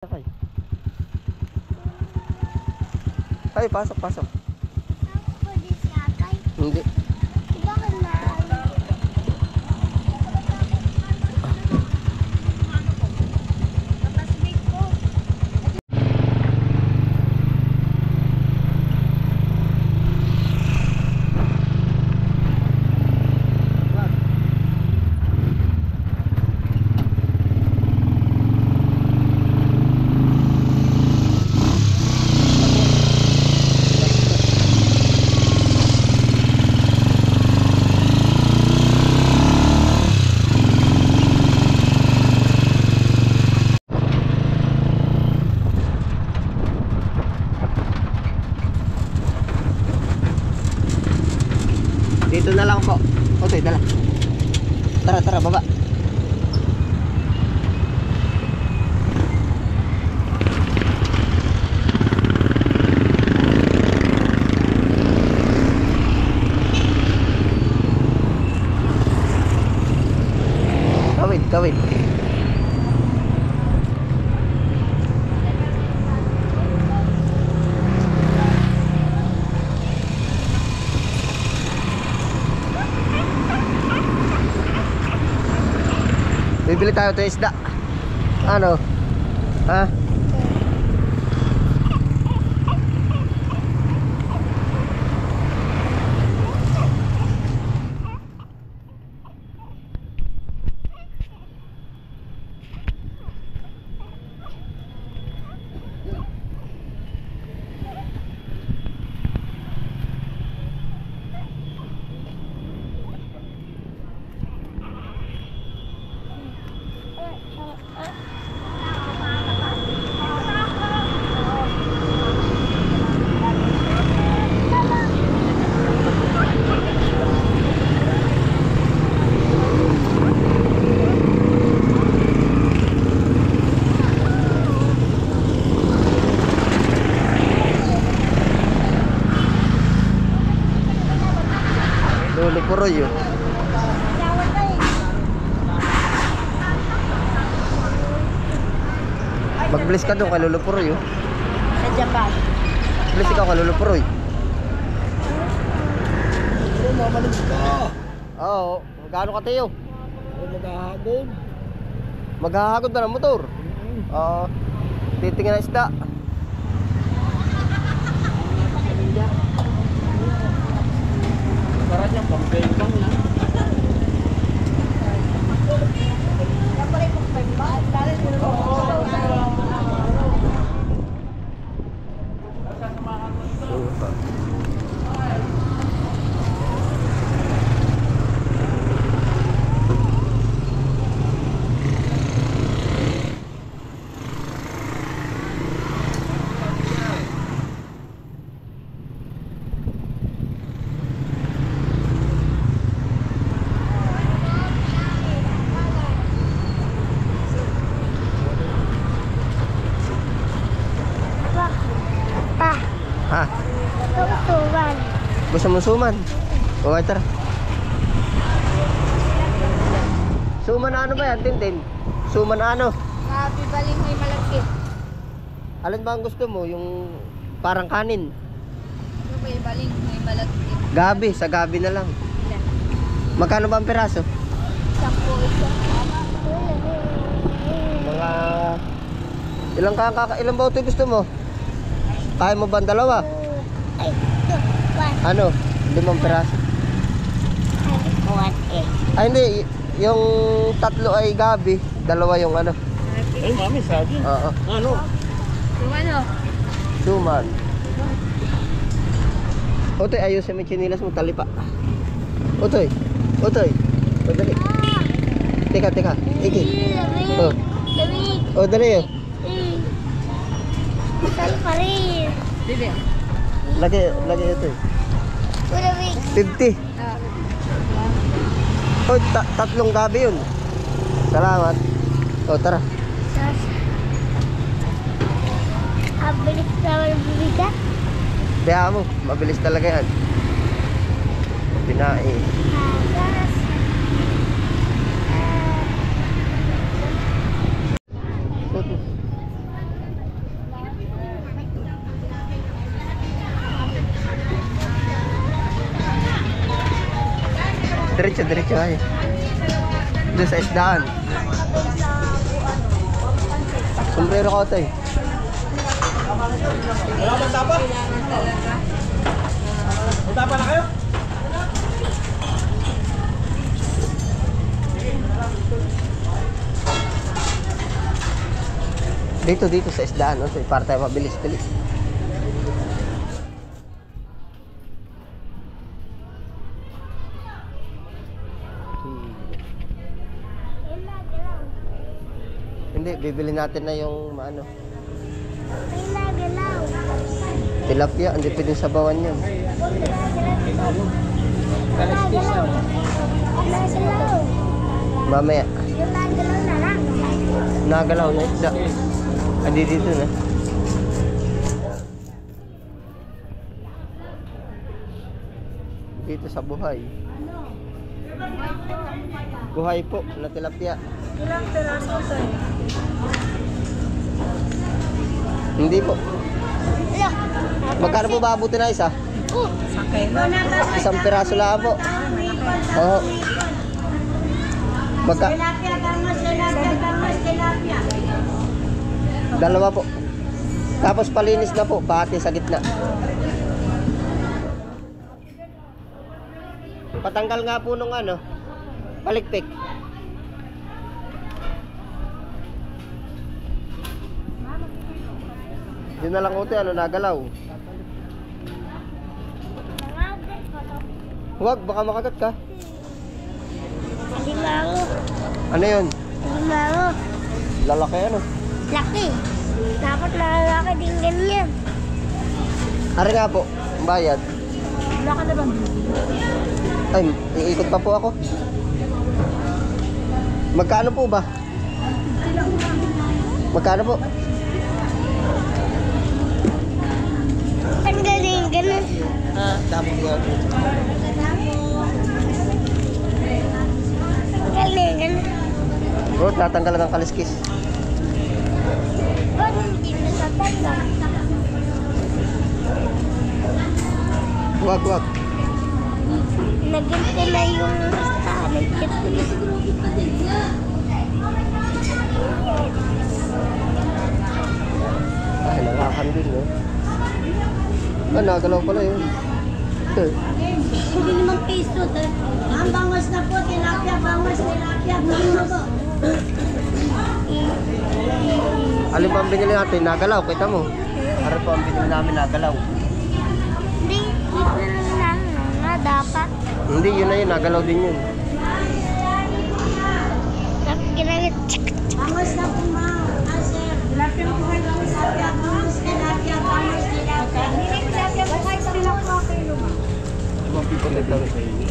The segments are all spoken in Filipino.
Sakay. Ay, pasok, pasok. Pwede sakay? Hindi. Bakit na? Kapasmate ko. Dito na lang po. Otoy, dala. Tara, tara, baba. Kawid, kawid. Bibili tayo ito isda. Ano? Ha? Lolo Puroy yun. Mag-bless ka doon kay Lolo Puroy yun. Sa Japan. Bless ikaw kay Lolo Puroy. Pero mamalig ka. Oo. Magkano ka tayo? Ay, maghahagod. Maghahagod ba ng motor? Oo. Titingin na isda. Para niya, pang-bengkang na. Pa, Ha? tutuban. Gusto mong suman? Okay, tara. Suman ano ba yan, Tintin? Suman ano? Sabi baling may malagkit. Alin ba ang gusto mo? Yung parang kanin? Ano ba yung baling may malagkit? Gabi, sa gabi na lang. Magkano ba ang piraso? Sampo isa. Mga... Ilang ba ito gusto mo? Kaya mo ba ang dalawa? Ay, tutuban. Ano? 5 piraso. What eh? Ay hindi, yung 3 ay gabi, 2 yung ano. Ay, mami, sabi. Oo. Ano? Yung ano? Suman. Otoy, ayusin mo yung chinilas mo, talipa. Otoy, Otoy. O, dali. Teka, teka. Iki. Oh. Lamig. O, dali. Saan pa rin? Bibi. Lagi ito. Lamig. 50. O, 3 gabi yun. Salamat. O, tara. Abilis naman ang bibigat. Kaya mo, mabilis talaga yan. Binae. Hagas. Diretso, diretso ay. Doon sa isdaan. Sombrero ka ito eh. Wala bang tapa? May tapa na kayo? Dito sa isdaan. No? Para tayo mabilis-bilis. Hindi, bibili natin na yung ano. May nagalaw. Tilapia, hindi pwedeng sabawan yan. Nagalaw. Nagalaw. Mamaya, Yung nagalaw na lang. nagalaw na isda. Adi dito na. Dito sa buhay. Buhay po, na tilapia. Ilang piraso sir? Hindi po. Magkano po ba abutin na isa? Isang piraso lang po. Oo. Dalawa po. Tapos palinis na po, pati sa gitna. Patanggal nga po nung ano, palikpik. Yun na lang uti, ano, nagalaw. Huwag, baka makagat ka. Alimango. Ano yun? Alimango. Lalaki ano? Laki. Dapat nakalaki din ganyan. Ari nga po, bayad. Wala ka na bang Ay, iikot pa po ako. Magkano po ba? Magkano po? Ang galing, ganun. Tapos nga po. Ang galing, ganun. Oh, tatanggalan ng kaliskis. Ba't hindi natatanda? Huwag, huwag. Naganti na yung stanay. Ay, nangakan din, no? Ah, nagalaw pala yun. Hindi naman piso. Ang bangas na po, tilapia, bangas, tilapia, bangas po. Alin pa ang binili natin? Nagalaw, kita mo. Ari po ang binili namin, nagalaw. Hindi, ito lang na dapat. Hindi, yun na yun, nagalaw din yun. Tapos ginagit. Bangas na po, ma'am. Sir, tilapia po kayo, tilapia, bangas, tilapia, bangas, tilapia. Hindi tilapia po kayo sa mga kilo, ma'am. Mapipalit lang sa inyo.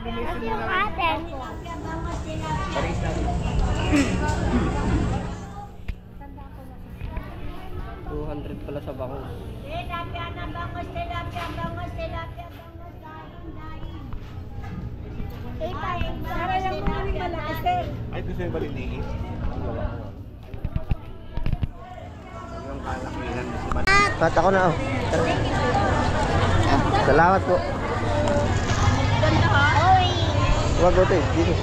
At yung atin. Paris natin. 200 pala sa bangus. Tilapia na bangas, tilapia, bangas, tilapia, bangas, daing. Para lang mo namin malaki, sir. Ay, gusto yung baliliit. Ang gawa ko. Hanggang kalakihan mo si Pat ako na, oh. Tara. Salamat po. Oy. Huwag ko ito eh, dito.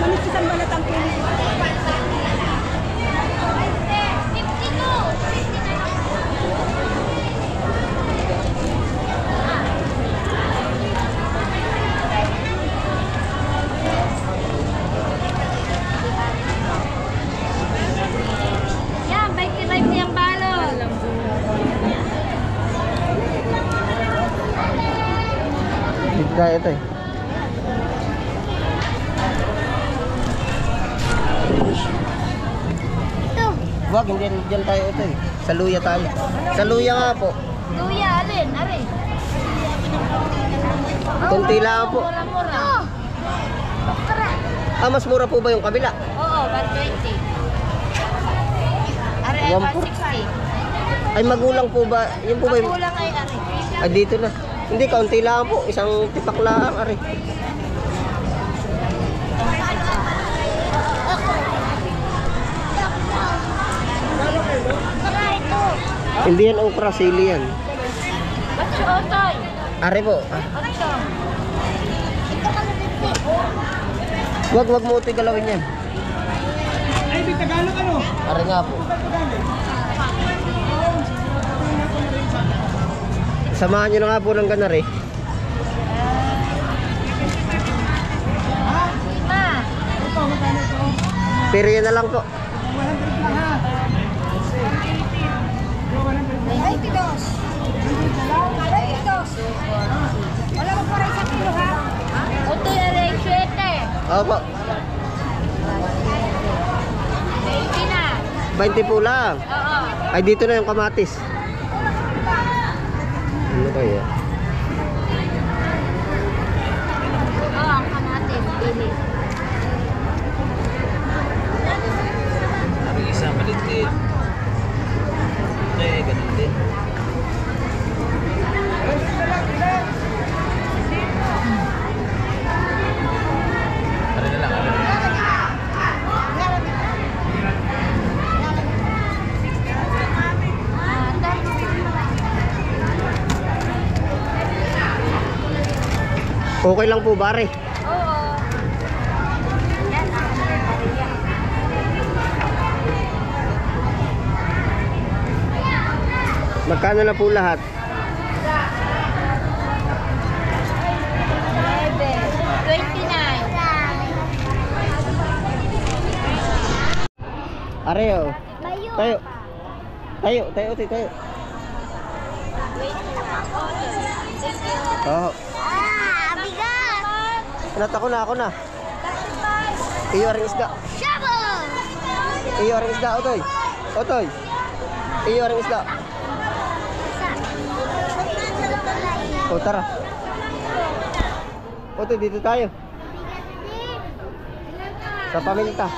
Manikisan ba na tangkili? Yan, 25 yung balon. Dito tayo ito eh. Ito. Huwag, hindi dyan tayo ito eh. Sa luya tayo. Sa luya nga po. Luya, alin? Are. Kunti lang po. Mura-mura. Ah, mas mura po ba yung kabila? Oo, 120. Are, ay 160. Ay, magulang po ba? Yun po ba yung... Kulang ay are. Ay, dito na. Hindi, kaunti lang po. Isang tipak lang, ari. Hindi yan okra, sili yan. Ba't si Otoy? Are po. Oto. Ito ka na Wag mo ito galawin yan. Ay, di Tagalog ano? Are nga po. Samahan nyo na nga po ng ganari. Ma. Pero yan na lang po. Ay, tidos. Ay, tidos. Wala mo para isang kilo, ha? Otoy, alay, 7. Opo. 20 na. 20 po lang. Oo. Ay, dito na yung kamatis. Ano kaya? Oo, ang kamatis. Pili. Sabi isa, malit din. Okay, ganun din. Ano na lang, ano na lang. Okay lang po, bare. Oo. Yan ang Maria. Magkano na po lahat? 29. Areo. Bayo. Tayo. Tayo. Oh. Bigat. Ako na. Iyo ring isda. Shovel. Iyo ring isda, Otoy. Iyo ring isda. O tara. Otoy, dito tayo. Sa paminta.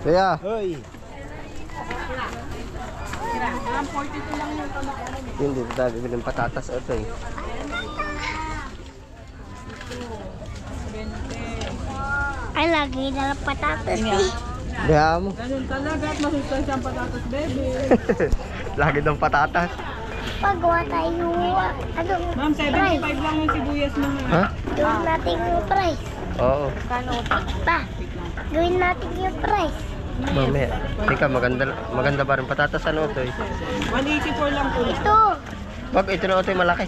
Kaya, Hoy! yun dito tayo bibili ng patatas, Otoy. Ay, lagi na lang patatas eh. Diha mo. Ganun talaga at masustansya ang patatas, baby. Lagi ng patatas. Pagawa tayo. Ano? Ma'am, 75 lang yung sibuyas mo. Ha? Gawin natin yung price. Oo. Pa, gawin natin yung price. Mamaya. Teka, maganda pa rin patatas, ano, Otoy? 184 lang po. Ito. Wag, ito na, Otoy, malaki.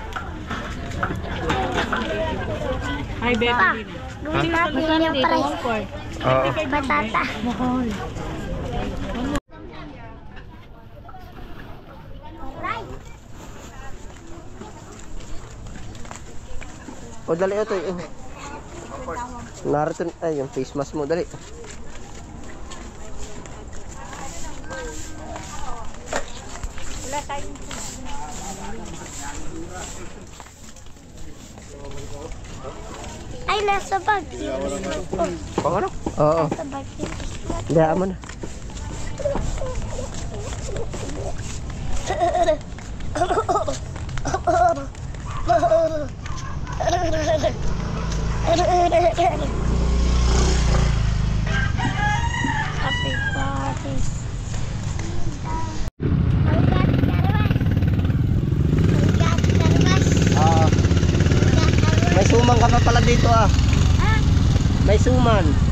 Hi, baby. Pa, gawin natin yung price. Oo. Batata. O, dali, Otoy. Narito, ay, yung face mask mo, dali. Wala tayong ay, nasa bag. Pang ano? Oo. Nasa bag. Diha mo na. Happy birthday. May suman ka pa pala dito, ah. Ah, May suman.